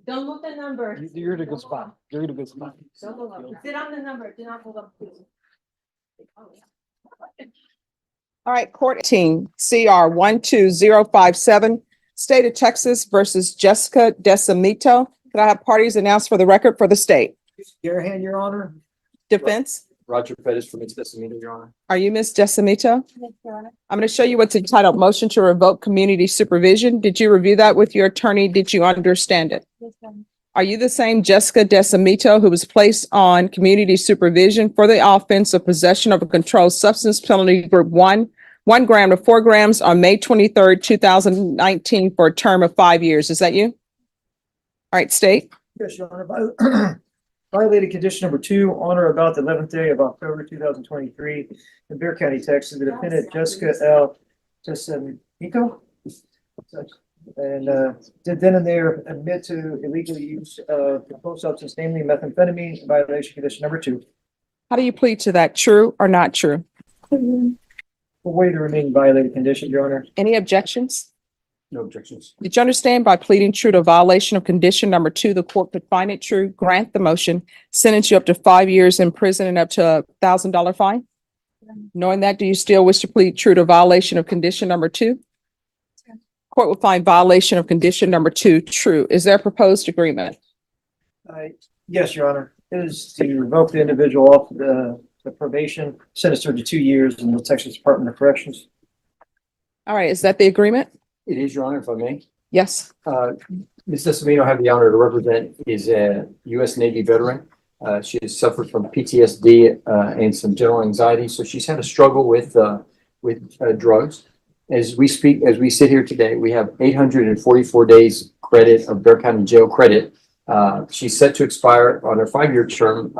Don't move the number. You're in a good spot. You're in a good spot. Don't move up. Sit on the number. Do not move up, please. All right, court team, CR 12057, State of Texas versus Jessica Decimito. Could I have parties announced for the record for the state? Garahan, Your Honor. Defense, Roger Pettis from its Decimito, Your Honor. are you Ms. Decimito? I'm going to show you what's entitled Motion to Revoke Community Supervision. Did you review that with your attorney? Did you understand it? Are you the same Jessica Decimito who was placed on community supervision for the offense of possession of a controlled substance penalty group 1 gram to 4 grams on May 23rd, 2019 for a term of 5 years? Is that you? All right, state. Yes, Your Honor. Violated condition number 2, on or about the 11th day of October 2023 in Bear County, Texas. The defendant Jessica L. Decimito and did then and there admit to illegal use of controlled substance, namely methamphetamine, violation condition number 2. How do you plead to that? True or not true? We'll waive the remaining violated condition, Your Honor. Any objections? No objections. Did you understand by pleading true to violation of condition number 2, the court could find it true, grant the motion, sentence you up to 5 years in prison and up to $1,000 fine? Knowing that, do you still wish to plead true to violation of condition number 2? Court will find violation of condition number 2 true. Is there a proposed agreement? Yes, Your Honor. It is to revoke the individual off the probation, sentence her to 2 years in the Texas Department of Corrections. All right, is that the agreement? It is, Your Honor, if I may. Yes. Ms. Decimito, I have the honor to represent, is a U.S. Navy veteran. She has suffered from PTSD and some general anxiety, so she's had a struggle with drugs. As we sit here today, we have 844 days credit of Bear County Jail credit. She's set to expire on her 5-year term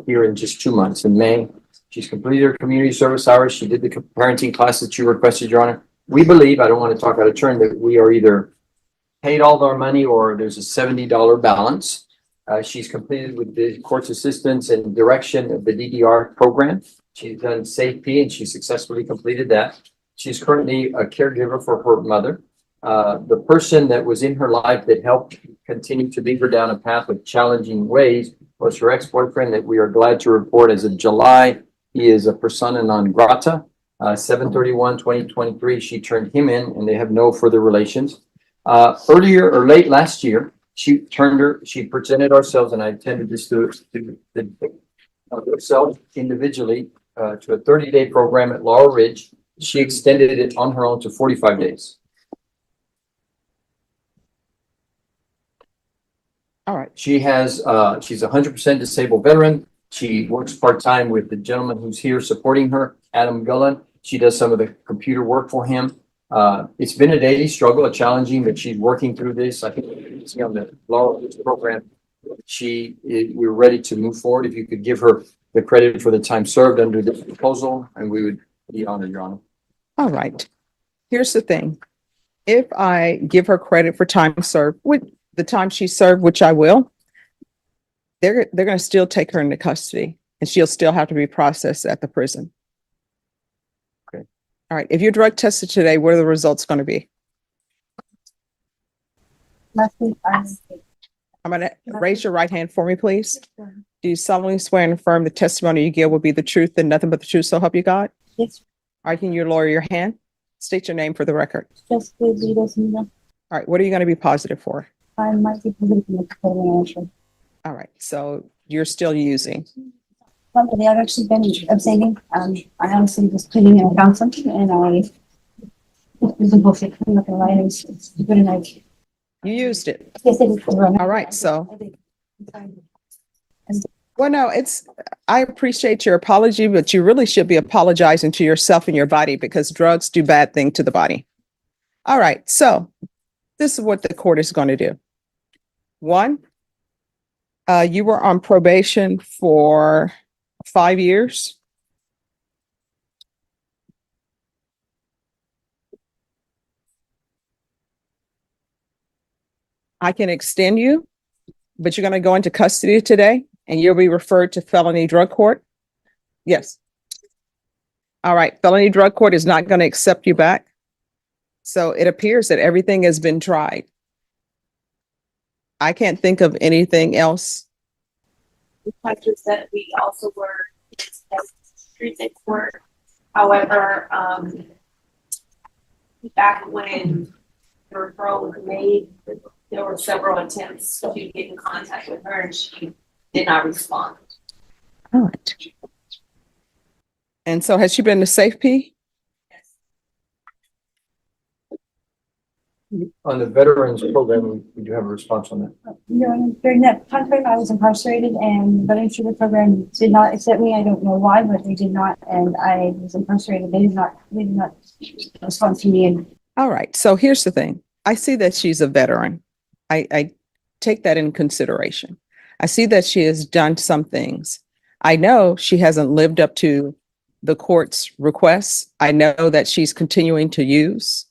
here in just 2 months in May. She's completed her community service hours. She did the parenting class that you requested, Your Honor. We believe, I don't want to talk out of turn, that we are either paid all of our money or there's a $70 balance. She's completed with the court's assistance and direction of the DDR program. She's done SAFE and she successfully completed that. She's currently a caregiver for her mother. The person that was in her life that helped continue to lead her down a path of challenging ways was her ex-boyfriend that we are glad to report as of July. He is a persona non grata. 7/31/2023, she turned him in and they have no further relations. Earlier or late last year, she presented ourselves, and I attended this to herself individually to a 30-day program at Laurel Ridge. She extended it on her own to 45 days. All right. She's a 100% disabled veteran. She works part-time with the gentleman who's here supporting her, Adam Gullen. She does some of the computer work for him. It's been a daily struggle, a challenging, but she's working through this. I think it's on the Laurel Ridge program. We're ready to move forward. If you could give her the credit for the time served under this proposal, and we would be honored, Your Honor. All right. Here's the thing. If I give her credit for time served, with the time she served, which I will, they're going to still take her into custody and she'll still have to be processed at the prison. Okay. All right. If you're drug tested today, what are the results going to be? I'm going to raise your right hand for me, please. Do you solemnly swear and affirm the testimony you give will be the truth and nothing but the truth, so help you God? Yes. All right. Can you lower your hand? State your name for the record. Just All right. What are you going to be positive for? I might be positive. All right. So you're still using. Well, I've actually been abstaining. I honestly was pleading in a counseling and it was a bullshit. I'm not gonna lie. It's good enough. You used it. Yes, it is. All right. So, well, no, I appreciate your apology, but you really should be apologizing to yourself and your body because drugs do bad thing to the body. All right. So this is what the court is going to do. 1, you were on probation for 5 years. I can extend you, but you're going to go into custody today and you'll be referred to felony drug court. Yes. All right. Felony drug court is not going to accept you back. So it appears that everything has been tried. I can't think of anything else. The factors that we also were treated for. However, back when the referral was made, there were several attempts to get in contact with her and she did not respond. All right. And so has she been to Safe-P? On the veterans program, we do have a response on that. During that time frame, I was incarcerated and the Veterans Treatment Program did not accept me. I don't know why, but they did not, and I was incarcerated. They did not respond to me. And All right. So here's the thing. I see that she's a veteran. I take that in consideration. I see that she has done some things. I know she hasn't lived up to the court's requests. I know that she's continuing to use.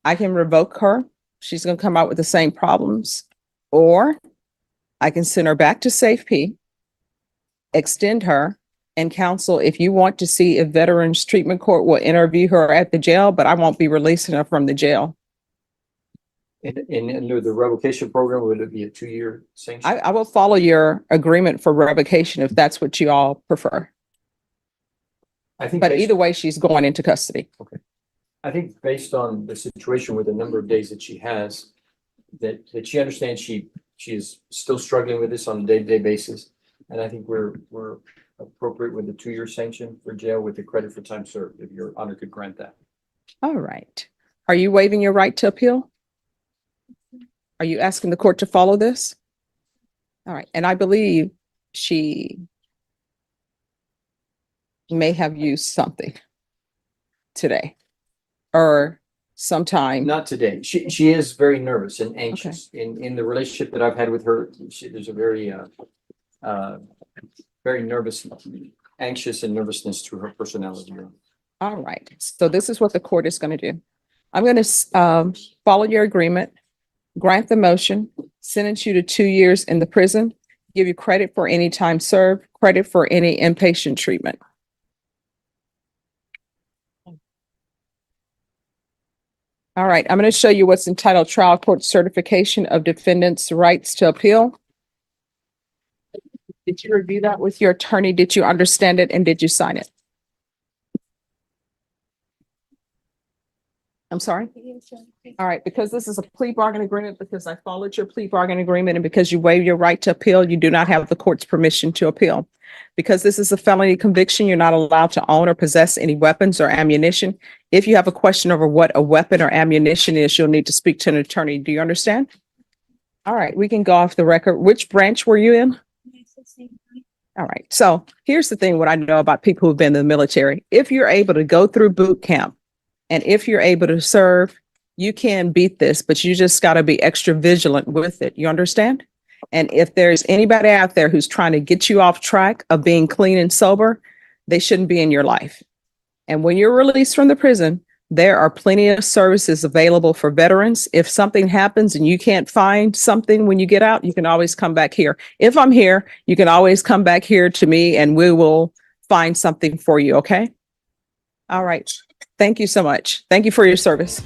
I can revoke her. She's going to come out with the same problems, or I can send her back to Safe-P, extend her, and counsel if you want to see if Veterans Treatment Court will interview her at the jail, but I won't be releasing her from the jail. And under the revocation program, would it be a 2-year sanction? I will follow your agreement for revocation if that's what you all prefer. I think, But either way, she's going into custody. I think based on the situation with the number of days that she has, that she understands she is still struggling with this on a day-to-day basis. And I think we're appropriate with the 2-year sanction for jail with the credit for time served, if your honor could grant that. All right. Are you waiving your right to appeal? Are you asking the court to follow this? All right. And I believe she may have used something today or sometime. Not today. She is very nervous and anxious. In the relationship that I've had with her, there's a very very nervous, anxious and nervousness to her personality. All right. So this is what the court is going to do. I'm going to follow your agreement, grant the motion, sentence you to 2 years in the prison, give you credit for any time served, credit for any inpatient treatment. All right, I'm going to show you what's entitled Trial Court Certification of Defendant's Rights to Appeal. Did you review that with your attorney? Did you understand it and did you sign it? I'm sorry? All right, because this is a plea bargain agreement, because I followed your plea bargain agreement, and because you waive your right to appeal, you do not have the court's permission to appeal. Because this is a felony conviction, you're not allowed to own or possess any weapons or ammunition. If you have a question over what a weapon or ammunition is, you'll need to speak to an attorney. Do you understand? All right, we can go off the record. Which branch were you in? All right, so here's the thing, what I know about people who've been in the military. If you're able to go through boot camp, and if you're able to serve, you can beat this, but you just got to be extra vigilant with it. You understand? And if there's anybody out there who's trying to get you off track of being clean and sober, they shouldn't be in your life. And when you're released from the prison, there are plenty of services available for veterans. If something happens and you can't find something when you get out, you can always come back here. If I'm here, you can always come back here to me and we will find something for you. Okay? All right. Thank you so much. Thank you for your service.